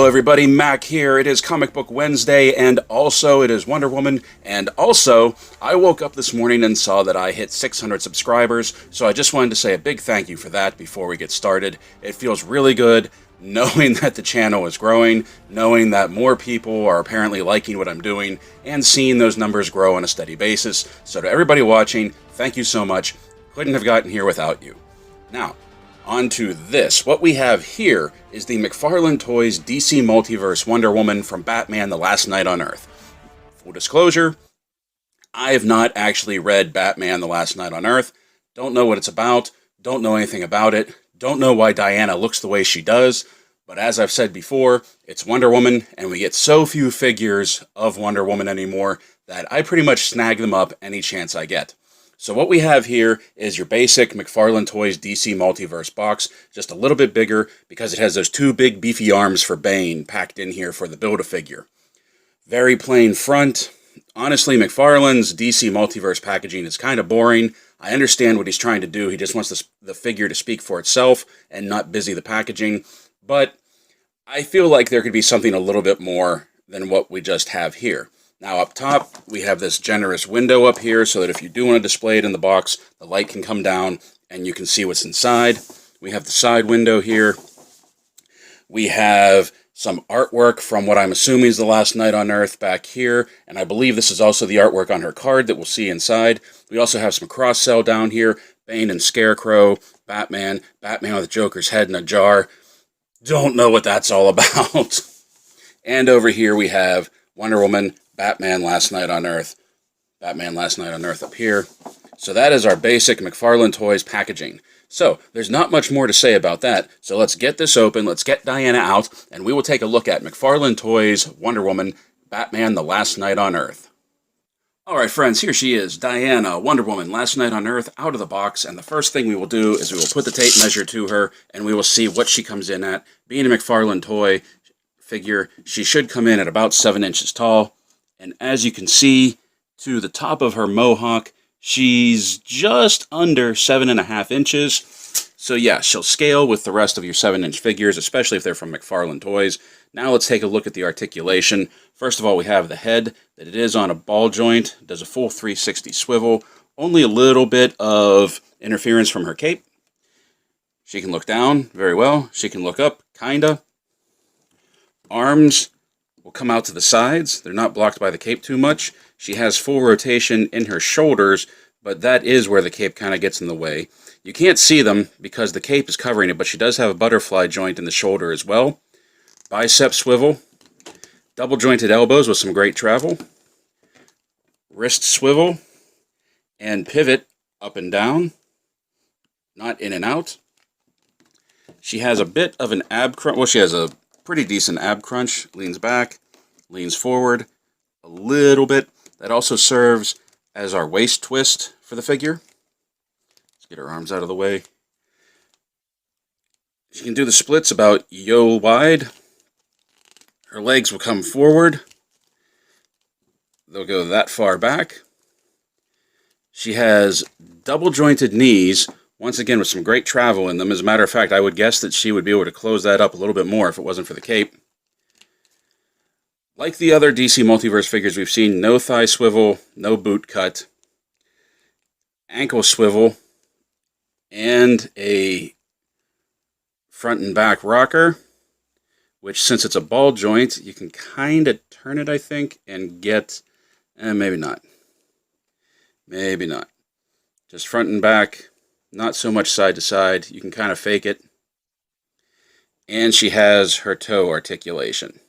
Hello everybody, Mac here. It is Comic Book Wednesday, and also it is Wonder Woman, and also I woke up this morning and saw that I hit 600 subscribers, so I just wanted to say a big thank you for that before we get started. It feels really good knowing that the channel is growing, knowing that more people are apparently liking what I'm doing, and seeing those numbers grow on a steady basis. So to everybody watching, thank you so much. Couldn't have gotten here without you. Now, on to this. What we have here is the McFarlane Toys DC Multiverse Wonder Woman from Batman The Last Night on Earth. Full disclosure, I have not actually read Batman The Last Night on Earth. Don't know what it's about, don't know anything about it, don't know why Diana looks the way she does, but as I've said before, it's Wonder Woman, and we get so few figures of Wonder Woman anymore that I pretty much snag them up any chance I get. So what we have here is your basic McFarlane Toys DC Multiverse box, just a little bit bigger because it has those two big beefy arms for Bane packed in here for the Build-A-Figure. Very plain front. Honestly, McFarlane's DC Multiverse packaging is kind of boring. I understand what he's trying to do. He just wants the figure to speak for itself and not busy the packaging. But I feel like there could be something a little bit more than what we just have here. Now up top, we have this generous window up here so that if you do want to display it in the box, the light can come down and you can see what's inside. We have the side window here. We have some artwork from what I'm assuming is The Last Night on Earth back here, and I believe this is also the artwork on her card that we'll see inside. We also have some cross-sell down here, Bane and Scarecrow, Batman with Joker's head in a jar. Don't know what that's all about. And over here we have Wonder Woman, Batman Last Night on Earth, Batman Last Night on Earth up here. So that is our basic McFarlane Toys packaging. So there's not much more to say about that. So let's get this open, let's get Diana out, and we will take a look at McFarlane Toys Wonder Woman, Batman The Last Night on Earth. Alright friends, here she is, Diana, Wonder Woman, Last Night on Earth, out of the box, and the first thing we will do is we will put the tape measure to her, and we will see what she comes in at. Being a McFarlane Toy figure, she should come in at about 7 inches tall. And as you can see, to the top of her mohawk, she's just under 7.5 inches. So yeah, she'll scale with the rest of your 7-inch figures, especially if they're from McFarlane Toys. Now let's take a look at the articulation. First of all, we have the head, that it is on a ball joint, does a full 360 swivel, only a little bit of interference from her cape. She can look down very well, she can look up, kinda. Arms will come out to the sides. They're not blocked by the cape too much. She has full rotation in her shoulders, but that is where the cape kind of gets in the way. You can't see them because the cape is covering it, but she does have a butterfly joint in the shoulder as well. Bicep swivel. Double jointed elbows with some great travel. Wrist swivel. And pivot up and down. Not in and out. She has a bit of an ab crunch. Well, she has a pretty decent ab crunch. Leans back, leans forward a little bit. That also serves as our waist twist for the figure. Let's get her arms out of the way. She can do the splits about yo wide. Her legs will come forward. They'll go that far back. She has double jointed knees, once again with some great travel in them. As a matter of fact, I would guess that she would be able to close that up a little bit more if it wasn't for the cape. Like the other DC Multiverse figures we've seen, no thigh swivel, no boot cut, ankle swivel, and a front and back rocker, which since it's a ball joint, you can kind of turn it, I think, and get, maybe not. Maybe not. Just front and back. Not so much side to side. You can kind of fake it. And she has her toe articulation.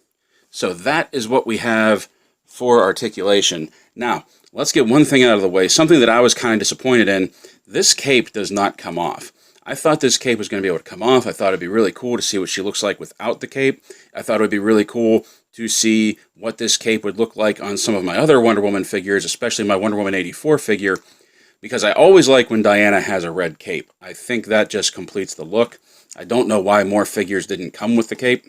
So that is what we have for articulation. Now, let's get one thing out of the way. Something that I was kind of disappointed in. This cape does not come off. I thought this cape was going to be able to come off. I thought it'd be really cool to see what she looks like without the cape. I thought it would be really cool to see what this cape would look like on some of my other Wonder Woman figures, especially my Wonder Woman 84 figure. Because I always like when Diana has a red cape. I think that just completes the look. I don't know why more figures didn't come with the cape.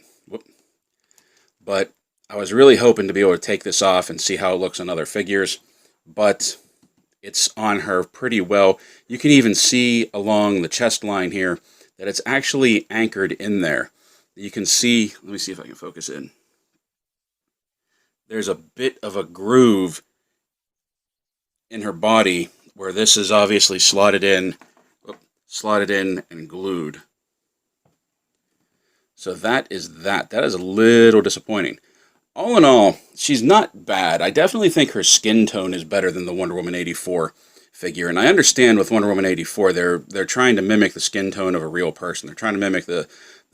But I was really hoping to be able to take this off and see how it looks on other figures. But it's on her pretty well. You can even see along the chest line here that it's actually anchored in there. You can see, let me see if I can focus in. There's a bit of a groove in her body where this is obviously slotted in and glued. So that is that. That is a little disappointing. All in all, she's not bad. I definitely think her skin tone is better than the Wonder Woman 84 figure. And I understand with Wonder Woman 84, they're trying to mimic the skin tone of a real person. They're trying to mimic the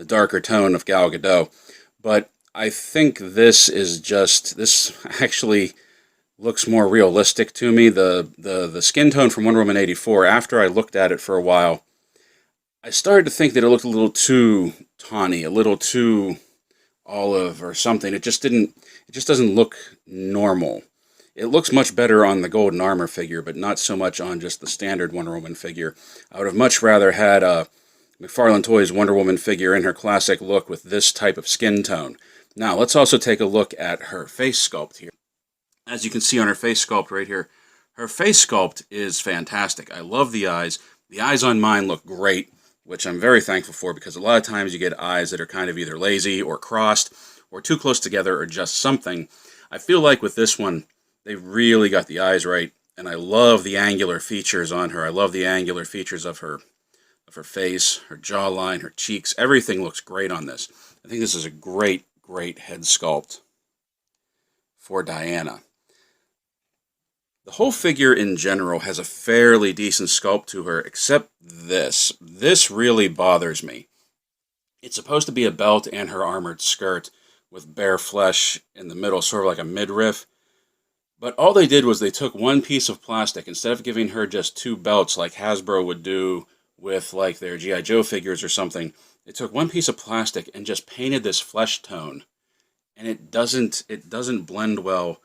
darker tone of Gal Gadot. But I think this actually looks more realistic to me. The skin tone from Wonder Woman 84, after I looked at it for a while, I started to think that it looked a little too tawny, a little too olive or something. It just doesn't look normal. It looks much better on the Golden Armor figure, but not so much on just the standard Wonder Woman figure. I would have much rather had a McFarlane Toys Wonder Woman figure in her classic look with this type of skin tone. Now, let's also take a look at her face sculpt here. As you can see on her face sculpt right here, her face sculpt is fantastic. I love the eyes. The eyes on mine look great, which I'm very thankful for, because a lot of times you get eyes that are kind of either lazy or crossed or too close together or just something. I feel like with this one, they really got the eyes right, and I love the angular features on her. I love the angular features of her face, her jawline, her cheeks. Everything looks great on this. I think this is a great, great head sculpt for Diana. The whole figure in general has a fairly decent sculpt to her, except this. This really bothers me. It's supposed to be a belt and her armored skirt with bare flesh in the middle, sort of like a midriff. But all they did was they took one piece of plastic, instead of giving her just two belts like Hasbro would do with like their G.I. Joe figures or something. They took one piece of plastic and just painted this flesh tone. And it doesn't blend well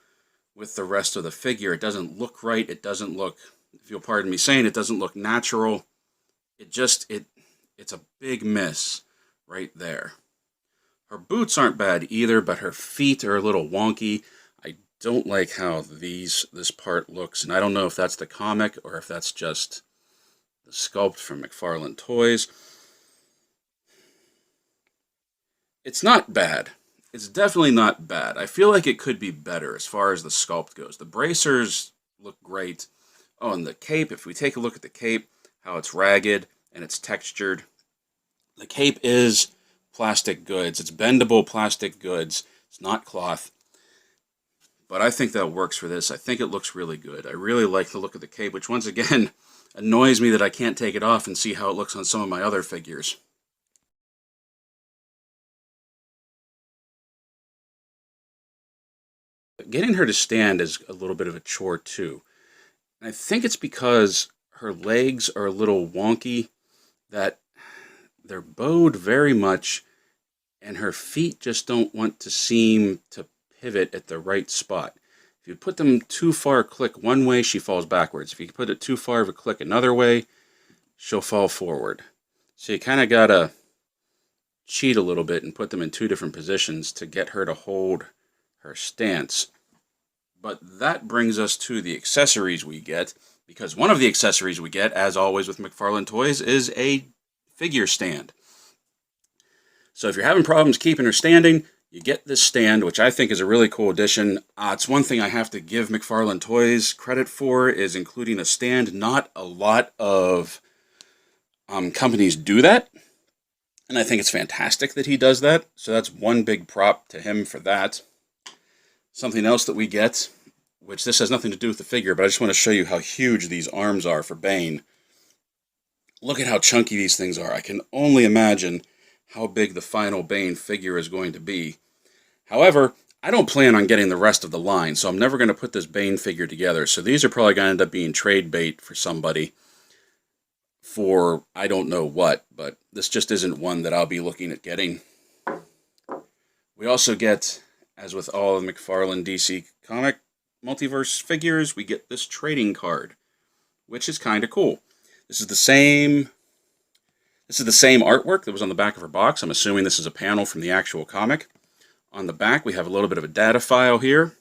with the rest of the figure. It doesn't look right. It doesn't look, if you'll pardon me saying, it doesn't look natural. It's a big miss right there. Her boots aren't bad either, but her feet are a little wonky. I don't like how this part looks, and I don't know if that's the comic or if that's just the sculpt from McFarlane Toys. It's not bad. It's definitely not bad. I feel like it could be better as far as the sculpt goes. The bracers look great. Oh, and the cape, if we take a look at the cape, how it's ragged and it's textured. The cape is plastic goods. It's bendable plastic goods. It's not cloth. But I think that works for this. I think it looks really good. I really like the look of the cape, which once again annoys me that I can't take it off and see how it looks on some of my other figures. Getting her to stand is a little bit of a chore too. And I think it's because her legs are a little wonky, that they're bowed very much, and her feet just don't want to seem to pivot at the right spot. If you put them too far a click one way, she falls backwards. If you put it too far of a click another way, she'll fall forward. So you kind of gotta cheat a little bit and put them in two different positions to get her to hold her stance. But that brings us to the accessories we get, because one of the accessories we get, as always with McFarlane Toys, is a figure stand. So if you're having problems keeping her standing, you get this stand, which I think is a really cool addition. It's one thing I have to give McFarlane Toys credit for, is including a stand. Not a lot of companies do that, and I think it's fantastic that he does that. So that's one big prop to him for that. Something else that we get, which this has nothing to do with the figure, but I just want to show you how huge these arms are for Bane. Look at how chunky these things are. I can only imagine how big the final Bane figure is going to be. However, I don't plan on getting the rest of the line, so I'm never going to put this Bane figure together. So these are probably going to end up being trade bait for somebody for I don't know what, but this just isn't one that I'll be looking at getting. We also get, as with all of McFarlane DC comic multiverse figures, we get this trading card, which is kind of cool. This is the same artwork that was on the back of her box. I'm assuming this is a panel from the actual comic. On the back, we have a little bit of a data file here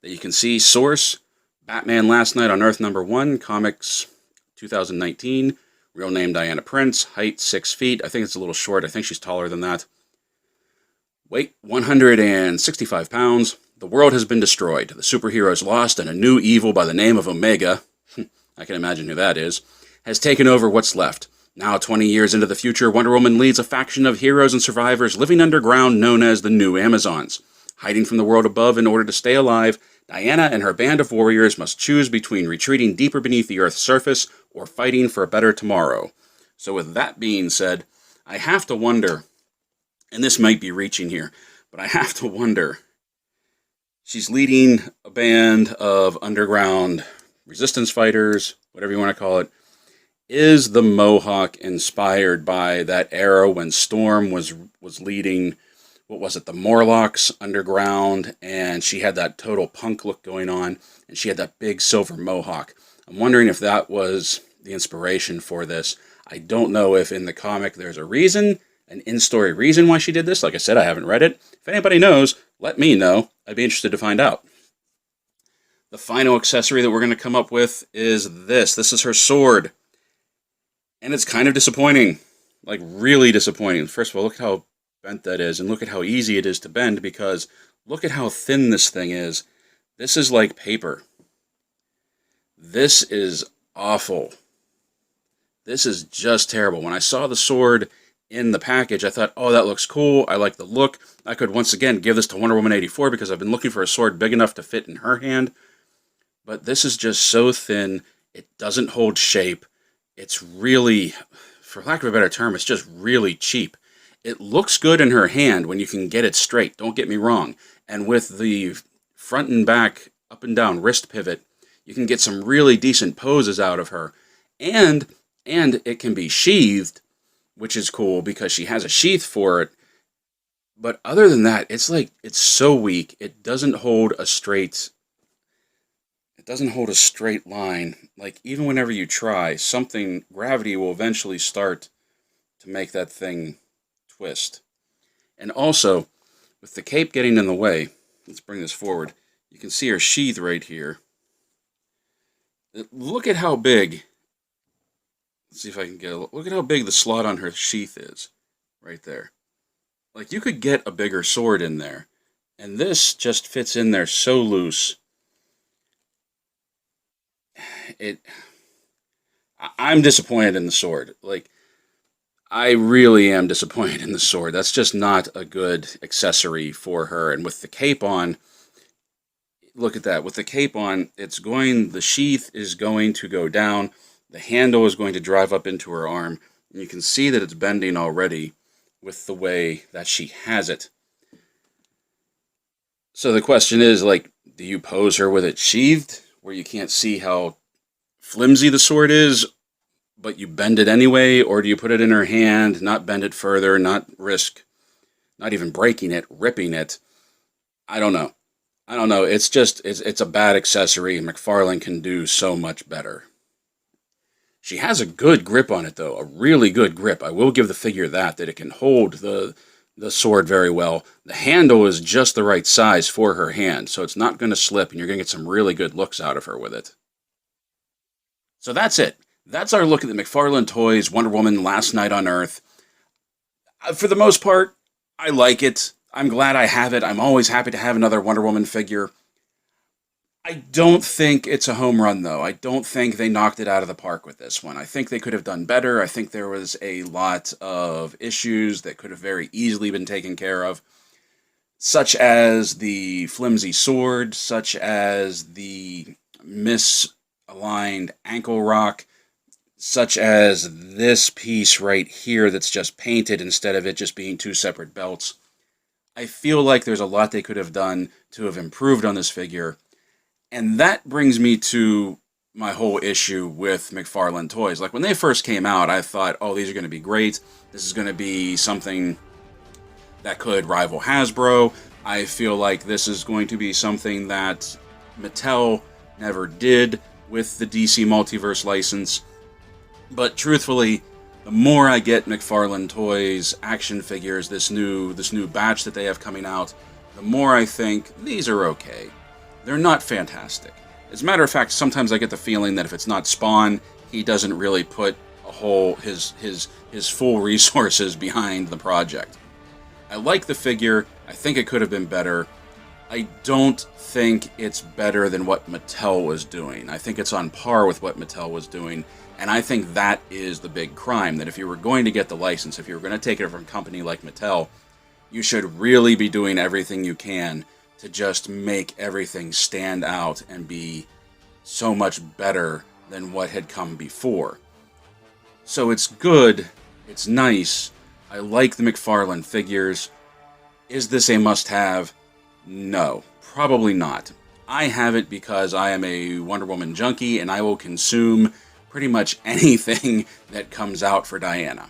that you can see. Source, Batman Last Night on Earth #1, Comics 2019. Real name Diana Prince. Height 6 feet. I think it's a little short. I think she's taller than that. Weight 165 pounds. The world has been destroyed. The superheroes lost, and a new evil by the name of Omega, I can imagine who that is, has taken over what's left. Now, 20 years into the future, Wonder Woman leads a faction of heroes and survivors living underground known as the New Amazons. Hiding from the world above in order to stay alive, Diana and her band of warriors must choose between retreating deeper beneath the Earth's surface or fighting for a better tomorrow. So with that being said, I have to wonder, and this might be reaching here, but I have to wonder, she's leading a band of underground resistance fighters, whatever you want to call it. Is the Mohawk inspired by that era when Storm was leading, what was it, the Morlocks underground, and she had that total punk look going on, and she had that big silver Mohawk? I'm wondering if that was the inspiration for this. I don't know if in the comic there's a reason, an in-story reason why she did this. Like I said, I haven't read it. If anybody knows, let me know. I'd be interested to find out. The final accessory that we're going to come up with is this. This is her sword. And it's kind of disappointing. Like, really disappointing. First of all, look at how bent that is, and look at how easy it is to bend, because look at how thin this thing is. This is like paper. This is awful. This is just terrible. When I saw the sword in the package, I thought, oh, that looks cool. I like the look. I could once again give this to Wonder Woman 84 because I've been looking for a sword big enough to fit in her hand. But this is just so thin. It doesn't hold shape. It's really, for lack of a better term, it's just really cheap. It looks good in her hand when you can get it straight, don't get me wrong. And with the front and back, up and down wrist pivot, you can get some really decent poses out of her. And it can be sheathed, which is cool because she has a sheath for it. But other than that, it's so weak. It doesn't hold a straight line. Like, even whenever you try, gravity will eventually start to make that thing twist. And also, with the cape getting in the way, let's bring this forward, you can see her sheath right here. Look at how big, let's see if I can get a look at how big the slot on her sheath is, right there. Like, you could get a bigger sword in there, and this just fits in there so loose. I'm disappointed in the sword. Like, I really am disappointed in the sword. That's just not a good accessory for her. And with the cape on, look at that. With the cape on, the sheath is going to go down. The handle is going to drive up into her arm. And you can see that it's bending already with the way that she has it. So the question is, like, do you pose her with it sheathed, where you can't see how flimsy the sword is, but you bend it anyway? Or do you put it in her hand, not bend it further, not risk not even breaking it, ripping it? I don't know. It's a bad accessory. McFarlane can do so much better. She has a good grip on it, though, a really good grip. I will give the figure that it can hold the sword very well. The handle is just the right size for her hand, so it's not going to slip, and you're going to get some really good looks out of her with it. So that's it. That's our look at the McFarlane Toys Wonder Woman Last Night on Earth. For the most part, I like it. I'm glad I have it. I'm always happy to have another Wonder Woman figure. I don't think it's a home run, though. I don't think they knocked it out of the park with this one. I think they could have done better. I think there was a lot of issues that could have very easily been taken care of, such as the flimsy sword, such as the misaligned ankle rock, such as this piece right here that's just painted instead of it just being two separate belts. I feel like there's a lot they could have done to have improved on this figure. And that brings me to my whole issue with McFarlane Toys. Like, when they first came out, I thought, oh, these are going to be great. This is going to be something that could rival Hasbro. I feel like this is going to be something that Mattel never did with the DC Multiverse license. But truthfully, the more I get McFarlane Toys action figures, this new batch that they have coming out, the more I think these are okay. They're not fantastic. As a matter of fact, sometimes I get the feeling that if it's not Spawn, he doesn't really put his full resources behind the project. I like the figure. I think it could have been better. I don't think it's better than what Mattel was doing. I think it's on par with what Mattel was doing, and I think that is the big crime, that if you were going to get the license, if you were going to take it from a company like Mattel, you should really be doing everything you can to just make everything stand out and be so much better than what had come before. So it's good, it's nice, I like the McFarlane figures. Is this a must-have? No, probably not. I have it because I am a Wonder Woman junkie and I will consume pretty much anything that comes out for Diana.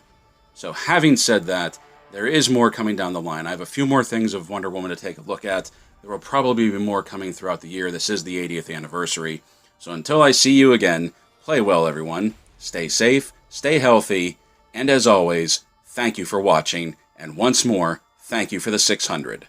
So having said that, there is more coming down the line. I have a few more things of Wonder Woman to take a look at. There will probably be more coming throughout the year. This is the 80th anniversary. So until I see you again, play well, everyone. Stay safe, stay healthy, and as always, thank you for watching, and once more, thank you for the 600.